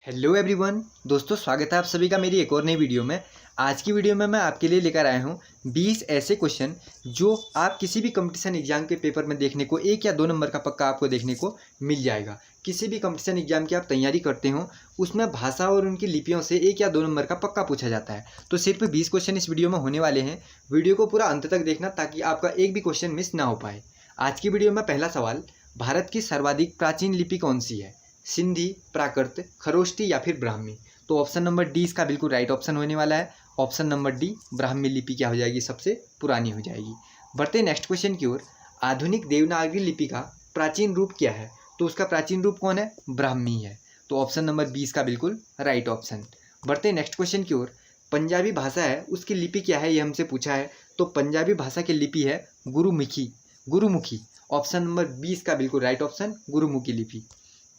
Hello everyone दोस्तों, स्वागत है आप सभी का मेरी एक और नई वीडियो में। आज की वीडियो में मैं आपके लिए लेकर आया हूँ 20 ऐसे क्वेश्चन जो आप किसी भी कंपटीशन एग्जाम के पेपर में देखने को 1 या 2 नंबर का पक्का आपको देखने को मिल जाएगा। किसी भी कंपटीशन एग्जाम की आप तैयारी करते हो उसमें भाषा और उनकी लिपियों से 1 या 2 नंबर का पक्का पूछा जाता है। तो सिर्फ 20 क्वेश्चन इस वीडियो में होने वाले हैं। वीडियो को पूरा अंत तक देखना ताकि आपका एक भी क्वेश्चन मिस ना हो पाए। आज की वीडियो में पहला सवाल, भारत की सर्वाधिक प्राचीन लिपि कौन सी है? सिंधी, प्राकृत, खरोष्टी या फिर ब्राह्मी? तो ऑप्शन नंबर डी इसका बिल्कुल राइट ऑप्शन होने वाला है। ऑप्शन नंबर डी, ब्राह्मी लिपि क्या हो जाएगी? सबसे पुरानी हो जाएगी। बढ़ते नेक्स्ट क्वेश्चन की ओर। आधुनिक देवनागरी लिपि का प्राचीन रूप क्या है? तो उसका प्राचीन रूप कौन है? ब्राह्मी है। तो ऑप्शन नंबर बी इसका बिल्कुल राइट ऑप्शन। बढ़ते नेक्स्ट क्वेश्चन की ओर। पंजाबी भाषा है उसकी लिपि क्या है, ये हमसे पूछा है। तो पंजाबी भाषा की लिपि है Gurmukhi. Gurmukhi option number B इसका बिल्कुल राइट ऑप्शन, गुरुमुखी लिपि।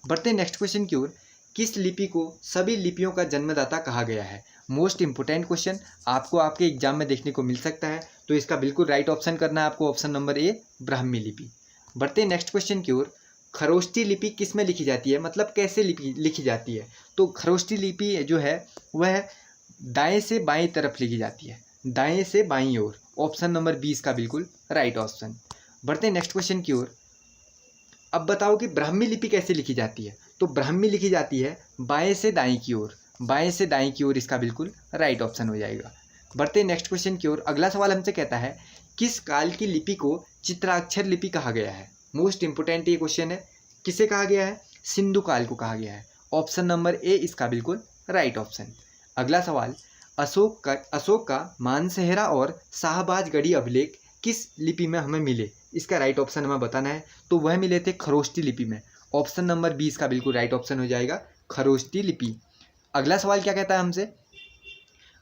बढ़ते नेक्स्ट क्वेश्चन की ओर। किस लिपि को सभी लिपियों का जन्मदाता कहा गया है? मोस्ट इंपोर्टेंट क्वेश्चन, आपको आपके एग्जाम में देखने को मिल सकता है। तो इसका बिल्कुल राइट ऑप्शन करना है आपको, ऑप्शन नंबर ए, ब्राह्मी लिपि। बढ़ते नेक्स्ट क्वेश्चन की ओर। खरोष्टी लिपि किस में लिखी जाती है, मतलब कैसे लिखी जाती है? तो खरोष्टी लिपि जो है वह दाएं से बाएं तरफ लिखी जाती है, दाएं से बाईं ओर। ऑप्शन नंबर 20 का बिल्कुल राइट ऑप्शन। बढ़ते नेक्स्ट क्वेश्चन की ओर। अब बताओ कि ब्राह्मी लिपि कैसे लिखी जाती है? तो ब्राह्मी लिखी जाती है बाएं से दाएं की ओर, बाएं से दाएं की ओर, इसका बिल्कुल राइट ऑप्शन हो जाएगा। बढ़ते नेक्स्ट क्वेश्चन की ओर। अगला सवाल हमसे कहता है, किस काल की लिपि को चित्राक्षर लिपि कहा गया है? मोस्ट इंपोर्टेंट ये क्वेश्चन है। किसे कहा गया है? सिंधु काल को कहा गया है। ऑप्शन नंबर ए इसका बिल्कुल राइट ऑप्शन। अगला सवाल, अशोक का मानसेहरा और शाहबाजगढ़ी अभिलेख किस लिपि में हमें मिले? इसका राइट ऑप्शन हमें बताना है। तो वह मिले थे खरोष्टी लिपि में। ऑप्शन नंबर 20 का बिल्कुल राइट ऑप्शन हो जाएगा, खरोष्टी लिपि। अगला सवाल क्या कहता है हमसे,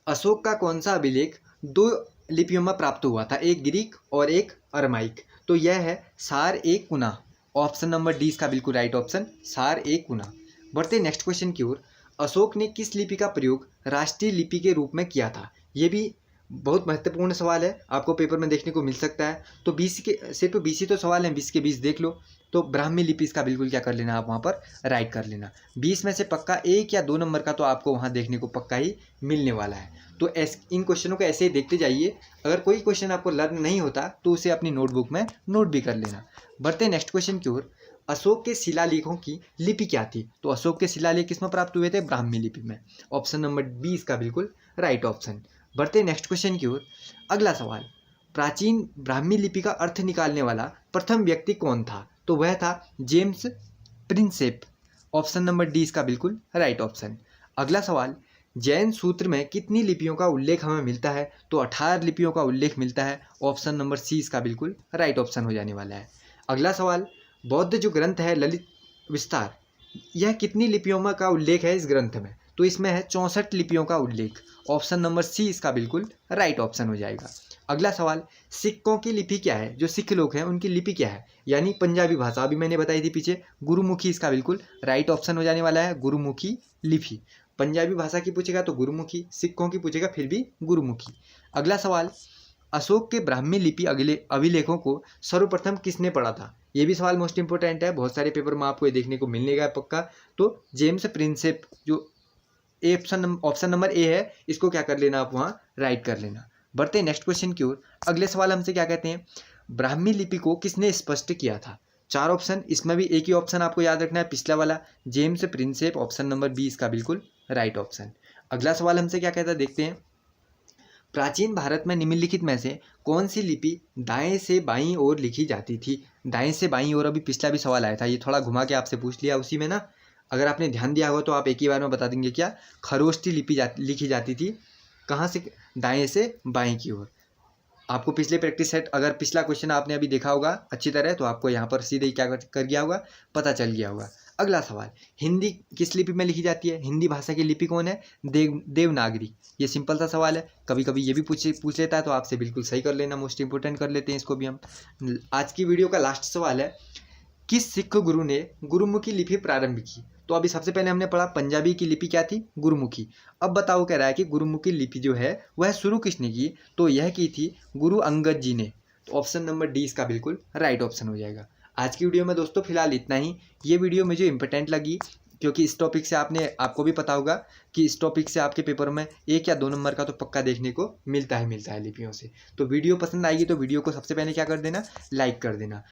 अशोक का कौन सा अभिलेख 2 लिपियों में प्राप्त हुआ था, एक ग्रीक और एक अरमाइक? तो यह है सार ए कुना। ऑप्शन नंबर डी इसका बिल्कुल राइट ऑप्शन, सार ए कुना। बढ़ते नेक्स्ट क्वेश्चन की ओर। अशोक ने किस लिपि का प्रयोग राष्ट्रीय लिपि के रूप में किया था? ये भी बहुत महत्वपूर्ण सवाल है, आपको पेपर में देखने को मिल सकता है। तो 20 के सिर्फ 20 ही तो सवाल हैं, 20 के 20 देख लो। तो ब्राह्मी लिपि इसका बिल्कुल क्या कर लेना, आप वहाँ पर राइट कर लेना। 20 में से पक्का 1 या 2 नंबर का तो आपको वहाँ देखने को पक्का ही मिलने वाला है। तो इन क्वेश्चनों को ऐसे ही देखते जाइए। अगर कोई क्वेश्चन आपको लर्न नहीं होता तो उसे अपनी नोटबुक में नोट भी कर लेना। बढ़ते नेक्स्ट क्वेश्चन की ओर। अशोक के शिलालेखों की लिपि क्या थी? तो अशोक के शिलालेख किसमें प्राप्त हुए थे? ब्राह्मी लिपि में। ऑप्शन नंबर 20 का बिल्कुल राइट ऑप्शन। बढ़ते नेक्स्ट क्वेश्चन की ओर। अगला सवाल, प्राचीन ब्राह्मी लिपि का अर्थ निकालने वाला प्रथम व्यक्ति कौन था? तो वह था James Prinsep. Option number D इसका बिल्कुल राइट ऑप्शन। अगला सवाल, जैन सूत्र में कितनी लिपियों का उल्लेख हमें मिलता है? तो 18 लिपियों का उल्लेख मिलता है। ऑप्शन नंबर सी इसका बिल्कुल राइट ऑप्शन हो जाने वाला है। अगला सवाल, बौद्ध जो ग्रंथ है ललित विस्तार, यह कितनी लिपियों में का उल्लेख है इस ग्रंथ में? तो इसमें है 64 लिपियों का उल्लेख। ऑप्शन नंबर सी इसका बिल्कुल राइट ऑप्शन हो जाएगा। अगला सवाल, सिखों की लिपि क्या है? जो सिख लोग हैं उनकी लिपि क्या है? यानी पंजाबी भाषा, अभी मैंने बताई थी पीछे, गुरुमुखी इसका बिल्कुल राइट ऑप्शन हो जाने वाला है, गुरुमुखी लिपि। पंजाबी भाषा की पूछेगा तो गुरुमुखी, सिखों की पूछेगा फिर भी गुरुमुखी। अगला सवाल, अशोक के ब्राह्मी लिपि अभिलेखों को सर्वप्रथम किसने पढ़ा था? ये भी सवाल मोस्ट इंपोर्टेंट है, बहुत सारे पेपर में आपको ये देखने को मिलने का पक्का। तो जेम्स प्रिंसेप, जो ऑप्शन नंबर ए है, इसको क्या कर लेना, आप वहाँ राइट कर लेना। बढ़ते नेक्स्ट क्वेश्चन की ओर। अगले सवाल हमसे क्या कहते हैं, ब्राह्मी लिपि को किसने स्पष्ट किया था? 4 ऑप्शन, इसमें भी एक ही ऑप्शन आपको याद रखना है, पिछला वाला, जेम्स प्रिंसेप। ऑप्शन नंबर 20 का बिल्कुल राइट ऑप्शन। अगला सवाल हमसे क्या कहता है, देखते हैं। प्राचीन भारत में निम्नलिखित में से कौन सी लिपि दाएं से बाईं ओर लिखी जाती थी? दाएं से बाईं ओर, अभी पिछला भी सवाल आया था, ये थोड़ा घुमा के आपसे पूछ लिया उसी में ना। अगर आपने ध्यान दिया होगा तो आप एक ही बार में बता देंगे क्या, खरोष्टी लिपि लिखी जाती थी कहाँ से? दाएं से बाएं की ओर। आपको पिछले प्रैक्टिस सेट, अगर पिछला क्वेश्चन आपने अभी देखा होगा अच्छी तरह, तो आपको यहाँ पर सीधे ही क्या कर गया होगा, पता चल गया होगा। अगला सवाल, हिंदी किस लिपि में लिखी जाती है? हिंदी भाषा की लिपि कौन है? देवनागरी। ये सिंपल सा सवाल है, कभी कभी ये भी पूछ लेता है, तो आपसे बिल्कुल सही कर लेना, मोस्ट इंपोर्टेंट कर लेते हैं इसको भी हम। आज की वीडियो का लास्ट सवाल है, किस सिख गुरु ने गुरुमुखी लिपि प्रारंभ की? तो अभी सबसे पहले हमने पढ़ा पंजाबी की लिपि क्या थी, गुरुमुखी। अब बताओ कह रहा है कि गुरुमुखी लिपि जो है वह शुरू किसने की? तो यह की थी गुरु अंगद जी ने। तो ऑप्शन नंबर डी इसका बिल्कुल राइट ऑप्शन हो जाएगा। आज की वीडियो में दोस्तों फिलहाल इतना ही। ये वीडियो मुझे इंपॉर्टेंट लगी क्योंकि इस टॉपिक से आपको भी पता होगा कि इस टॉपिक से आपके पेपर में 1 या 2 नंबर का तो पक्का देखने को मिलता है लिपियों से। तो वीडियो पसंद आएगी तो वीडियो को सबसे पहले क्या कर देना, लाइक कर देना।